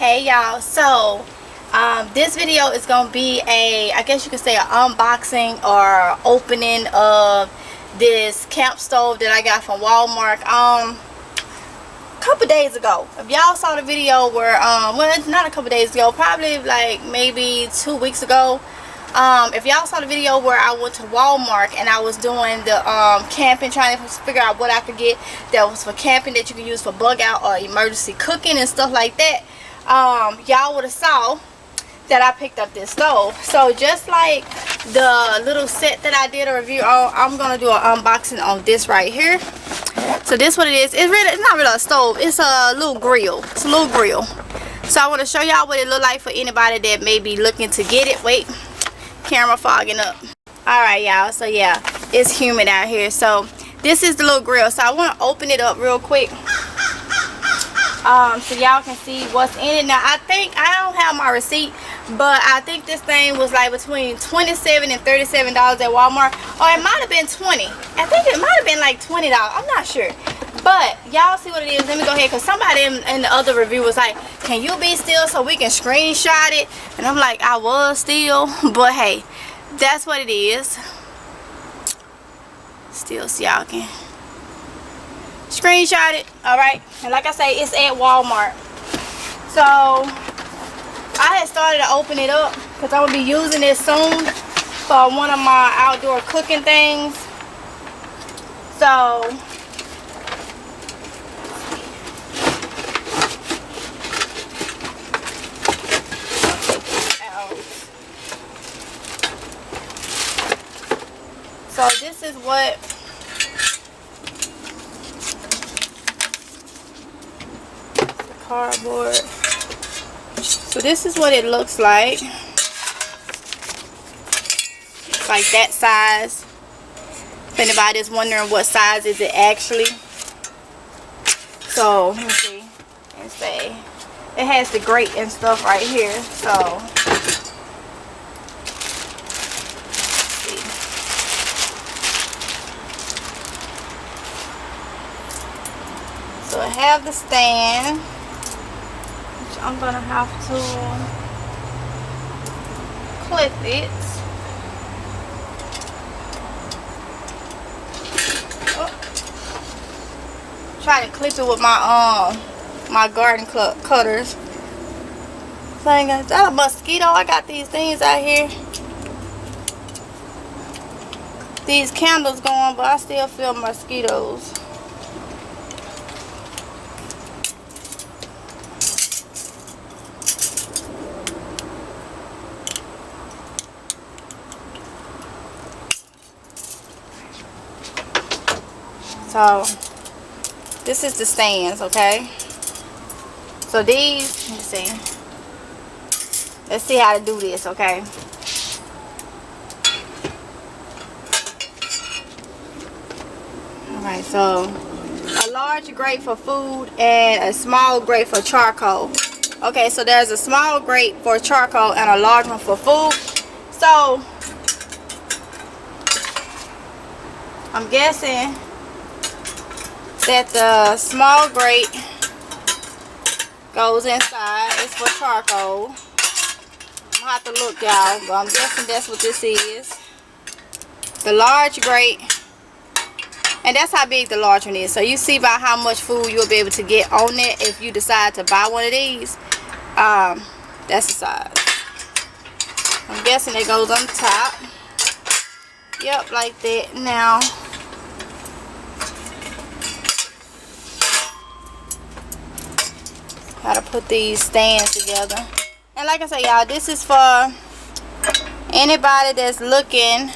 Hey y'all, so this video is gonna be I guess you could say an unboxing or opening of this camp stove that I got from Walmart a couple days ago. If y'all saw the video where well, it's not a couple days ago, probably like maybe 2 weeks ago. If y'all saw the video where I went to Walmart and I was doing the camping, trying to figure out what I could get that was for camping that you could use for bug out or emergency cooking and stuff like that, y'all would have saw that I picked up this stove. So just like the little set that I did a review on, I'm gonna do an unboxing on this right here. So this what it is. It's not really a stove, it's a little grill. It's a little grill. So I want to show y'all what it look like for anybody that may be looking to get it. Wait, camera fogging up. Alright y'all, so yeah, it's humid out here. So this is the little grill. So I want to open it up real quick so y'all can see what's in it. Now I think I don't have my receipt, but I think this thing was like between $27 and $37 at Walmart, or it might have been 20. I think it might have been like $20. I'm not sure, but y'all see what it is. Let me go ahead, because somebody in the other review was like, can you be still so we can screenshot it? And I'm like, I was still, but hey, that's what it is. Still, so y'all can screenshot it. Alright, and like I say, it's at Walmart. So I had started to open it up because I will be using it soon for one of my outdoor cooking things. So this is what cardboard. So this is what it looks like. It's like that size. If anybody's wondering what size is it actually. So let me see and say it has the grate and stuff right here. So I have the stand, which I'm gonna have to clip it. Oh. Try to clip it with my my garden cutters. Thing is that a mosquito? I got these things out here. These candles going, but I still feel mosquitoes. So this is the stands, okay? So these, let's see how to do this, okay? Alright, so a large grate for food and a small grate for charcoal. Okay, so there's a small grate for charcoal and a large one for food. So I'm guessing that the small grate goes inside. It's for charcoal. I'm gonna have to look, y'all, but I'm guessing that's what this is. The large grate, and that's how big the large one is. So you see by how much food you'll be able to get on it if you decide to buy one of these. That's the size. I'm guessing it goes on the top. Yep, like that. Now how to put these stands together. And like I say, y'all, this is for anybody that's looking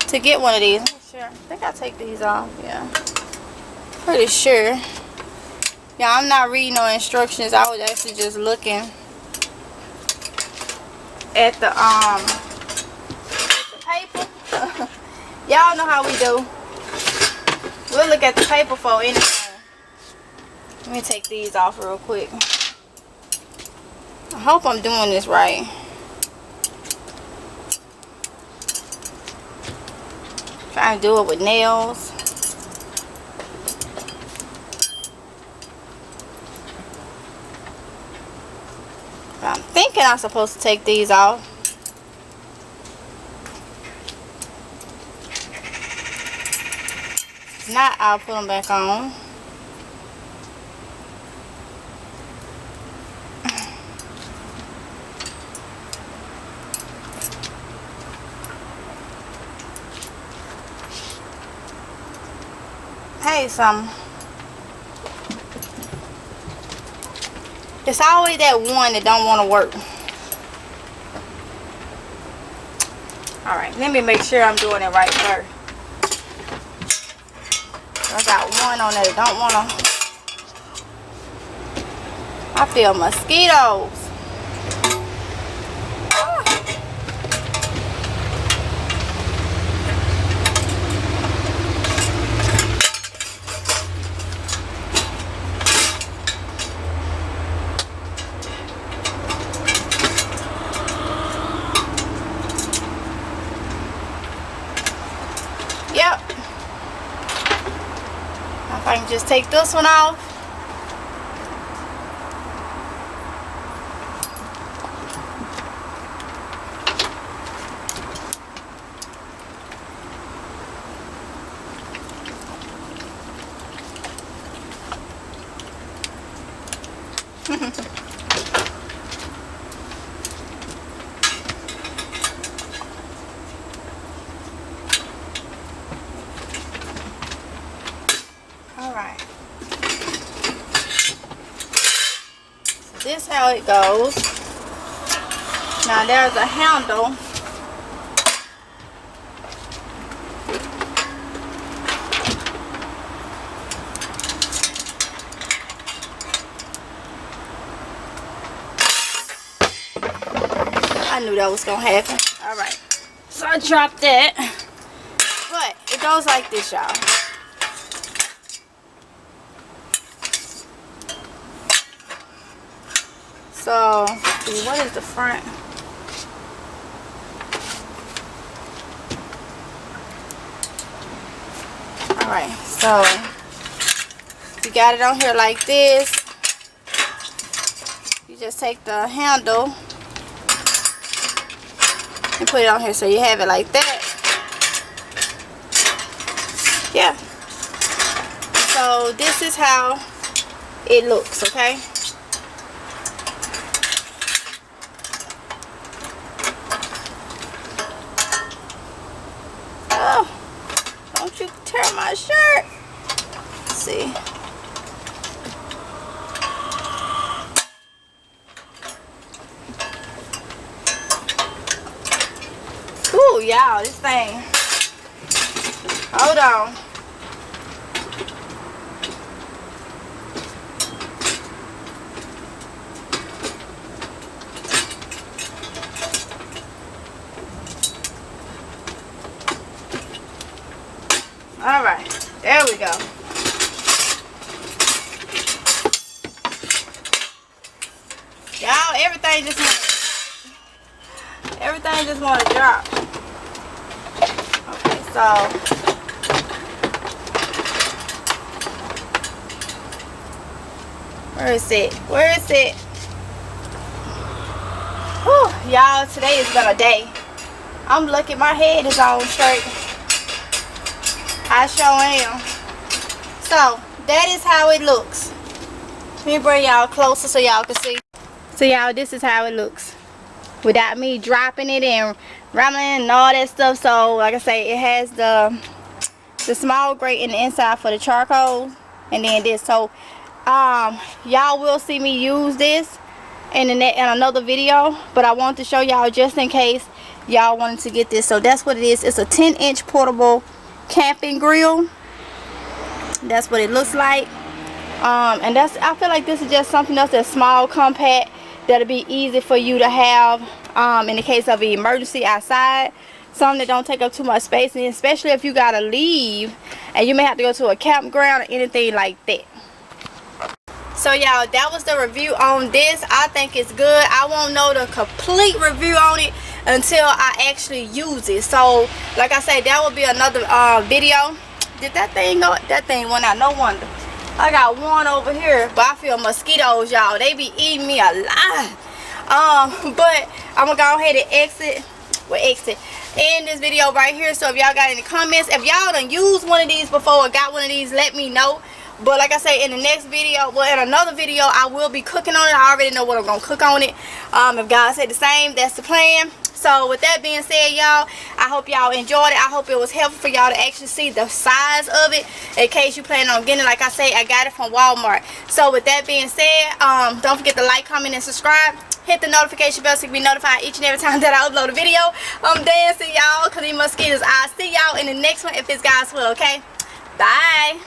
to get one of these. I'm sure. I think I take these off. Yeah, pretty sure. Yeah, I'm not reading no instructions. I was actually just looking at the paper. Y'all know how we do. We'll look at the paper for anything. Let me take these off real quick. I hope I'm doing this right. Trying to do it with nails. thinking I'm supposed to take these off. If not, I'll put them back on. Hey, it's always that one that don't want to work. Alright, let me make sure I'm doing it right first. I got one on there that don't want to. I feel mosquitoes. Yep. If I can just take this one off. Alright. So this is how it goes. Now there's a handle. I knew that was gonna happen. Alright. So I dropped that. But it goes like this, y'all. So, see, what is the front? Alright, so you got it on here like this. You just take the handle and put it on here so you have it like that. Yeah. So this is how it looks, okay? Oh, don't you tear my shirt. Let's see. Ooh, y'all, this thing. Hold on. All right, there we go. Y'all, everything just want to drop. Okay, so where is it? Where is it? Whew, y'all, today has been a day. I'm lucky my head is on straight. I sure am. So that is how it looks. Let me bring y'all closer so y'all can see. So y'all, this is how it looks without me dropping it and ramming and all that stuff. So like I say, it has the small grate in the inside for the charcoal, and then this. So y'all will see me use this in another video, but I want to show y'all just in case y'all wanted to get this. So that's what it is. It's a 10-inch portable camping grill. That's what it looks like. And I feel like this is just something else that's small, compact, that'll be easy for you to have in the case of an emergency outside. Something that don't take up too much space, and especially if you gotta leave and you may have to go to a campground or anything like that. So y'all, that was the review on this. I think it's good. I won't know the complete review on it until I actually use it. So like I said, that will be another video. Did that thing go? That thing went out, no wonder. I got one over here, but I feel mosquitoes, y'all. They be eating me alive. But I'm gonna go ahead and exit in this video right here. So if y'all got any comments, if y'all done used one of these before or got one of these, let me know. But like I say, in the next video, well, in another video, I will be cooking on it. I already know what I'm gonna cook on it. If God said the same, that's the plan. So with that being said, y'all, I hope y'all enjoyed it. I hope it was helpful for y'all to actually see the size of it, in case you plan on getting it. Like I say, I got it from Walmart. So with that being said, don't forget to like, comment, and subscribe. Hit the notification bell so you can be notified each and every time that I upload a video. I'm dancing, y'all, because these mosquitoes. I'll see y'all in the next one if it's God's will, okay? Bye.